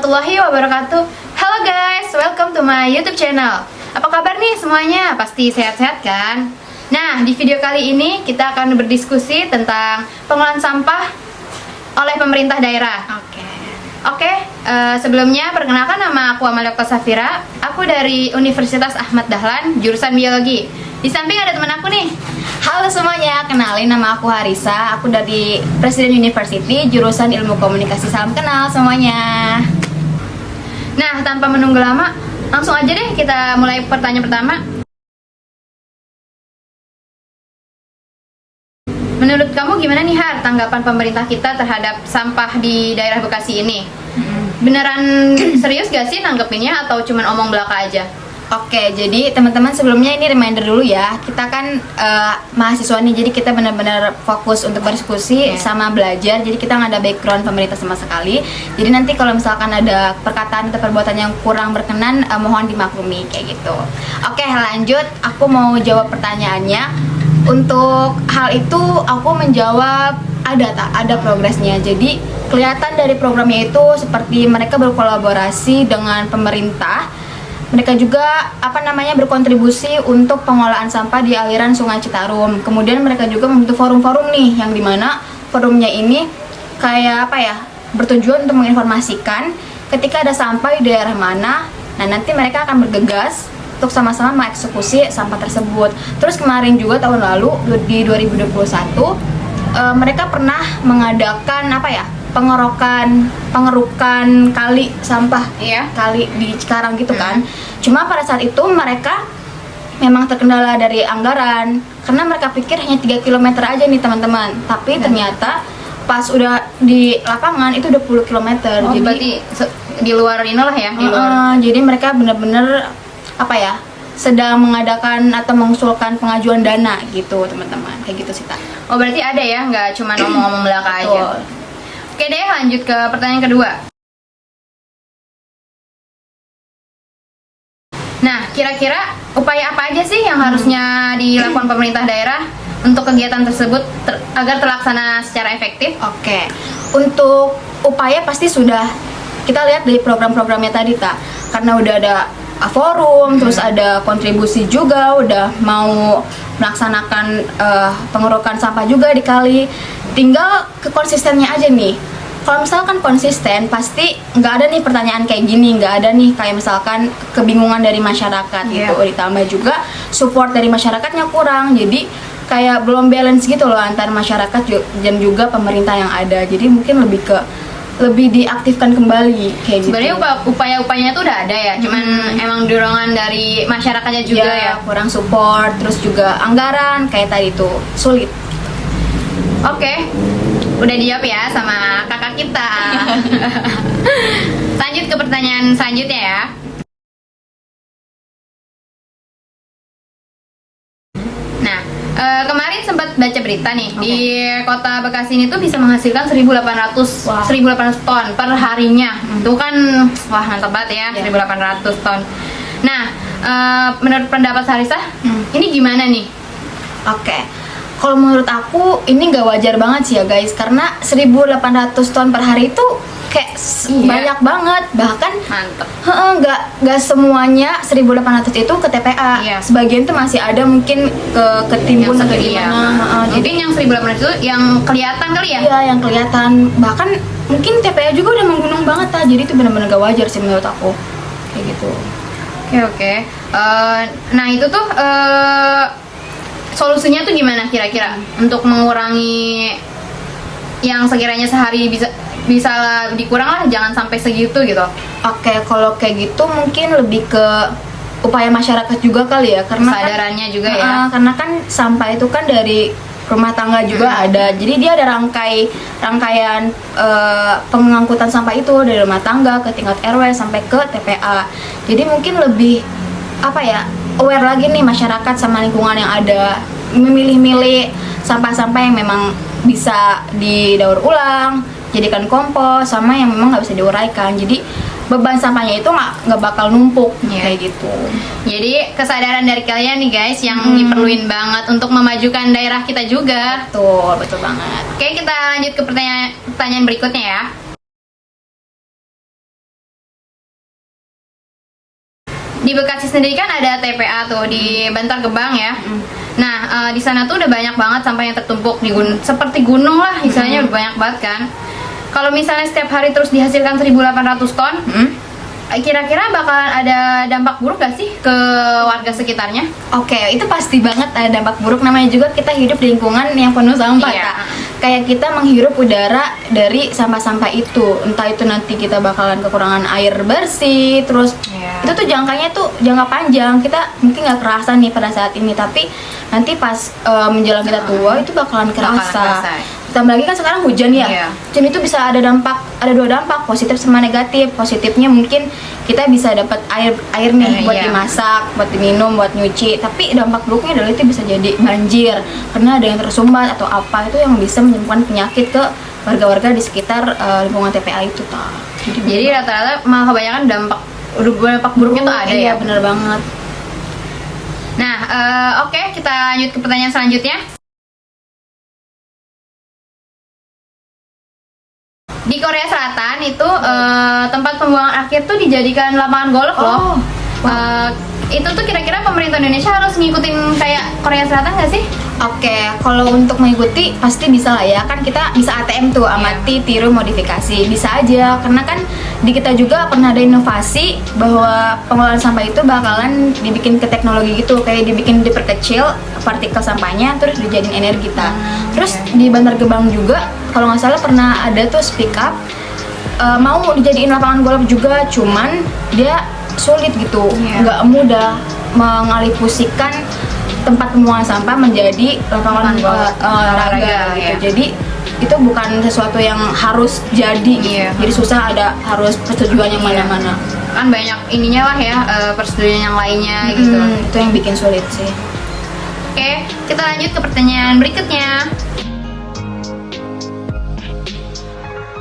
warahmatullahi wabarakatuh. Halo guys, welcome to my YouTube channel. Apa kabar nih semuanya? Pasti sehat-sehat kan? Nah, di video kali ini kita akan berdiskusi tentang pengelolaan sampah oleh pemerintah daerah. Sebelumnya perkenalkan, nama aku Amalia Safira. Aku dari Universitas Ahmad Dahlan, jurusan biologi. Di samping ada teman aku nih. Halo semuanya, kenalin nama aku Harisa. Aku dari Presiden University, jurusan Ilmu Komunikasi. Salam kenal semuanya. Nah, tanpa menunggu lama, langsung aja deh kita mulai pertanyaan pertama. Menurut kamu gimana nih Har, tanggapan pemerintah kita terhadap sampah di daerah Bekasi ini? Beneran serius gak sih nanggepinnya atau cuman omong belaka aja? Oke, jadi teman-teman sebelumnya ini reminder dulu ya. Kita kan mahasiswa nih, jadi kita benar-benar fokus untuk berdiskusi sama belajar. Jadi kita nggak ada background pemerintah sama sekali. Jadi nanti kalau misalkan ada perkataan atau perbuatan yang kurang berkenan, mohon dimaklumi kayak gitu. Oke, lanjut. Aku mau jawab pertanyaannya. Untuk hal itu aku menjawab ada progresnya. Jadi kelihatan dari programnya itu seperti mereka berkolaborasi dengan pemerintah. Mereka juga berkontribusi untuk pengelolaan sampah di aliran Sungai Citarum. Kemudian mereka juga membentuk forum-forum nih, yang dimana forumnya ini bertujuan untuk menginformasikan ketika ada sampah di daerah mana. Nah, nanti mereka akan bergegas untuk sama-sama mengeksekusi sampah tersebut. Terus kemarin juga tahun lalu di 2021 mereka pernah mengadakan pengerukan kali sampah, kali di Cikarang gitu kan. Cuma pada saat itu mereka memang terkendala dari anggaran, karena mereka pikir hanya 3 km aja nih teman-teman, tapi ternyata pas udah di lapangan itu udah 10 km. Jadi berarti di luar inilah ya, di luar. Jadi mereka bener-bener sedang mengadakan atau mengusulkan pengajuan dana gitu teman-teman, kayak gitu sih Tak. Oh, berarti ada ya, nggak cuma ngomong-ngomong belaka aja. Oke deh, lanjut ke pertanyaan kedua. Nah, kira-kira upaya apa aja sih yang harusnya dilakukan pemerintah daerah untuk kegiatan tersebut agar terlaksana secara efektif? Oke, untuk upaya pasti sudah kita lihat dari program-programnya tadi Tak, karena udah ada forum, terus ada kontribusi juga, udah mau melaksanakan pengerukan sampah juga di kali. Tinggal kekonsistennya aja nih. Kalau misalkan konsisten, pasti nggak ada nih pertanyaan kayak gini, nggak ada nih kayak misalkan kebingungan dari masyarakat gitu. Ditambah juga support dari masyarakatnya kurang, jadi kayak belum balance gitu loh antara masyarakat dan juga pemerintah yang ada. Jadi mungkin lebih diaktifkan kembali kayak gitu. Sebenarnya upaya-upayanya tuh udah ada ya, cuman emang dorongan dari masyarakatnya juga ya kurang support, terus juga anggaran kayak tadi tuh sulit. Oke, udah dijawab ya sama kakak kita. Lanjut ke pertanyaan selanjutnya ya. Nah, kemarin sempat baca berita nih, di kota Bekasi ini tuh bisa menghasilkan 1.800 ton per harinya. Itu kan wah mantap banget ya, 1.800 ton. Nah, menurut pendapat Harisa, ini gimana nih? Oke, kalau menurut aku ini nggak wajar banget sih ya guys, karena 1.800 ton per hari itu kayak banyak banget. Bahkan mantep, nggak semuanya 1.800 itu ke TPA. Sebagian tuh masih ada mungkin ketimbun atau gimana. Mungkin yang 1.800 itu yang kelihatan kali ya? Iya, yang kelihatan. Bahkan mungkin TPA juga udah menggunung banget Ta. Jadi itu benar-benar gak wajar sih menurut aku, kayak gitu. Oke. Nah itu tuh solusinya tuh gimana kira-kira untuk mengurangi yang sekiranya sehari bisa dikurang lah, jangan sampai segitu gitu. Oke, kalau kayak gitu mungkin lebih ke upaya masyarakat juga kali ya, karena kesadarannya juga ya. Karena kan sampah itu kan dari rumah tangga juga ada, jadi dia ada rangkaian pengangkutan sampah itu dari rumah tangga ke tingkat RW sampai ke TPA. Jadi mungkin lebih aware lagi nih masyarakat sama lingkungan yang ada, memilih-milih sampah-sampah yang memang bisa didaur ulang, jadikan kompos, sama yang memang nggak bisa diuraikan. Jadi beban sampahnya itu nggak bakal numpuk kayak gitu. Jadi kesadaran dari kalian nih guys yang diperluin banget untuk memajukan daerah kita juga. Betul banget. Oke, kita lanjut ke pertanyaan berikutnya ya. di Bekasi sendiri kan ada TPA tuh di Bantar Gebang ya. Nah, di sana tuh udah banyak banget sampah yang tertumpuk di seperti gunung lah, istilahnya udah banyak banget kan. Kalau misalnya setiap hari terus dihasilkan 1.800 ton, kira-kira bakalan ada dampak buruk gak sih ke warga sekitarnya? Oke, itu pasti banget ada dampak buruk. Namanya juga kita hidup di lingkungan yang penuh sampah. Iya. Kak. Kayak kita menghirup udara dari sampah-sampah itu. Entah itu nanti kita bakalan kekurangan air bersih. Terus Iya. itu tuh jangkanya tuh jangka panjang. Kita mungkin nggak kerasa nih pada saat ini, tapi nanti pas menjelang kita tua itu bakalan kerasa. Tambah lagi kan sekarang hujan ya. Iya. Hujan itu bisa ada dua dampak, positif sama negatif. Positifnya mungkin kita bisa dapat air nih buat Iya. dimasak, buat diminum, buat nyuci. Tapi dampak buruknya adalah itu bisa jadi banjir karena ada yang tersumbat atau apa, itu yang bisa menyebabkan penyakit ke warga-warga di sekitar lingkungan TPA itu, tak. Jadi rata-rata malah kebanyakan dampak buruknya tuh ada iya, ya. bener banget. Nah, oke, kita lanjut ke pertanyaan selanjutnya. Di Korea Selatan itu tempat pembuangan akhir tuh dijadikan lapangan golf loh. Oh, Itu tuh kira-kira pemerintah Indonesia harus ngikutin kayak Korea Selatan nggak sih? Oke, kalau untuk mengikuti pasti bisa lah ya. Kan kita bisa ATM tuh, amati, tiru, modifikasi. Bisa aja, karena kan di kita juga pernah ada inovasi bahwa pengelolaan sampah itu bakalan dibikin ke teknologi gitu. Kayak dibikin diperkecil partikel sampahnya, terus dijadiin energi kita. Terus di Bantar Gebang juga, kalau nggak salah pernah ada tuh speak up, mau dijadiin lapangan golf juga, cuman dia sulit gitu, nggak mudah mengalihfungsikan tempat pembuangan sampah menjadi lapangan olahraga gitu. Jadi itu bukan sesuatu yang harus jadi, jadi susah, ada harus persetujuan yang mana-mana. Kan banyak ininya lah ya, persetujuan yang lainnya gitu. Itu yang bikin sulit sih. Oke, kita lanjut ke pertanyaan berikutnya.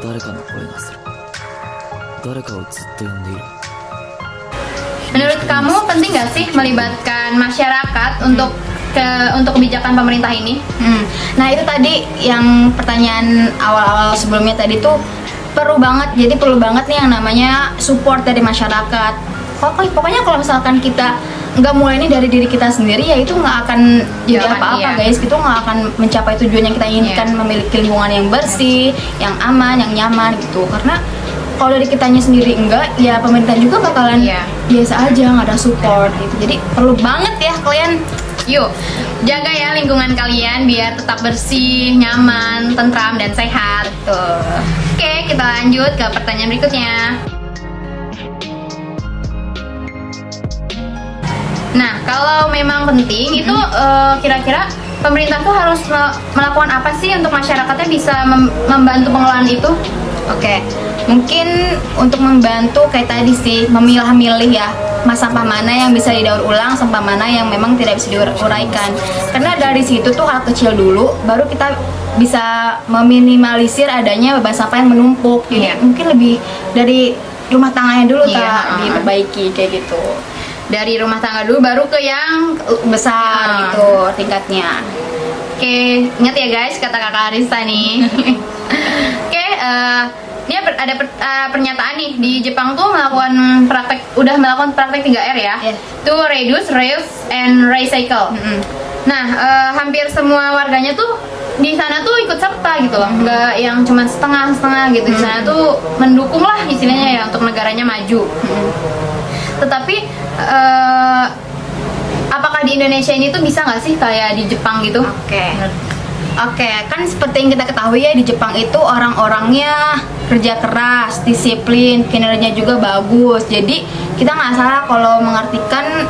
誰かの声がする誰かをずっと呼んでいる Menurut kamu penting nggak sih melibatkan masyarakat untuk kebijakan pemerintah ini? Nah itu tadi yang pertanyaan awal-awal sebelumnya tadi tuh perlu banget. Jadi perlu banget nih yang namanya support dari masyarakat. Pokoknya kalau misalkan kita nggak mulai ini dari diri kita sendiri, ya itu nggak akan jadi apa-apa guys. Itu nggak akan mencapai tujuan yang kita inginkan, memiliki lingkungan yang bersih, yang aman, yang nyaman gitu. Karena kalau dari kitanya sendiri enggak, ya pemerintah juga bakalan biasa aja, nggak ada support gitu. Jadi perlu banget ya kalian. Yuk, jaga ya lingkungan kalian biar tetap bersih, nyaman, tentram, dan sehat. Tuh. Oke, kita lanjut ke pertanyaan berikutnya. Nah, kalau memang penting itu kira-kira pemerintah tuh harus melakukan apa sih untuk masyarakatnya bisa membantu pengelolaan itu? Oke, mungkin untuk membantu kayak tadi sih, memilah-milih ya, sampah mana yang bisa didaur ulang, sampah mana yang memang tidak bisa diuraikan. Karena dari situ tuh hal kecil dulu, baru kita bisa meminimalisir adanya beban sampah yang menumpuk. Jadi mungkin lebih dari rumah tangganya dulu diperbaiki kayak gitu. Dari rumah tangga dulu baru ke yang besar gitu tingkatnya. Oke, ingat ya guys kata kakak Arista nih. Oke, ini ada pernyataan nih di Jepang tuh udah melakukan praktek 3R ya. Itu reduce, reuse, and recycle. Nah, hampir semua warganya tuh di sana tuh ikut serta gitu loh, nggak yang cuma setengah-setengah gitu. Di sana tuh mendukung lah istilahnya ya untuk negaranya maju. Tetapi apakah di Indonesia ini tuh bisa nggak sih kayak di Jepang gitu? Oke, kan seperti yang kita ketahui ya, di Jepang itu orang-orangnya kerja keras, disiplin, kinerjanya juga bagus. Jadi kita nggak salah kalau mengartikan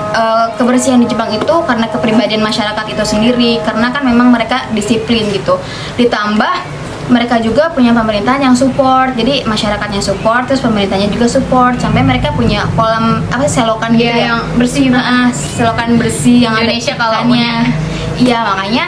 kebersihan di Jepang itu karena kepribadian masyarakat itu sendiri. Karena kan memang mereka disiplin gitu. Ditambah mereka juga punya pemerintahan yang support, jadi masyarakatnya support, terus pemerintahnya juga support, sampai mereka punya kolam selokan gitu ya, yang bersih banget, selokan bersih yang Indonesia ada kalau ikannya. Iya, makanya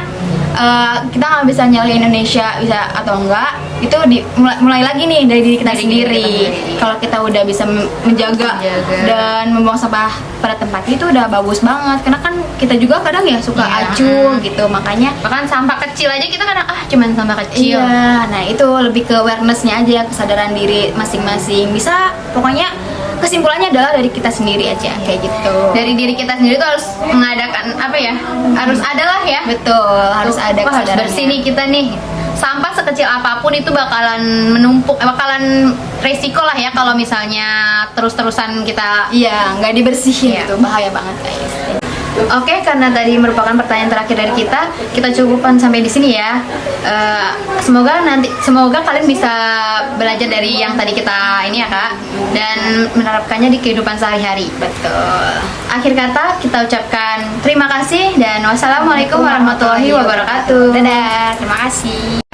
kita nggak bisa nyalahin Indonesia bisa atau enggak, itu mulai lagi nih dari diri kita sendiri. Kalau kita udah bisa menjaga dan membuang sampah pada tempatnya itu udah bagus banget. Karena kan kita juga kadang ya suka acuh gitu, makanya bahkan sampah kecil aja kita kadang cuman sampah kecil. Iya, nah itu lebih ke awareness-nya aja, kesadaran diri masing-masing. Bisa pokoknya kesimpulannya adalah dari kita sendiri aja kayak gitu. Dari diri kita sendiri tuh harus mengadakan apa ya? Harus adalah ya. Betul, harus ada Wah, harus kesadarannya. bersih nih kita nih. Sampah sekecil apapun itu bakalan menumpuk, bakalan resiko lah ya kalau misalnya terus-terusan kita. Iya, nggak dibersihin Iya. itu bahaya banget guys. Oke, karena tadi merupakan pertanyaan terakhir dari kita cukupkan sampai di sini ya. Semoga kalian bisa belajar dari yang tadi kita ini ya kak, dan menerapkannya di kehidupan sehari-hari. Betul. Akhir kata kita ucapkan terima kasih dan wassalamualaikum warahmatullahi wabarakatuh. Dadah, terima kasih.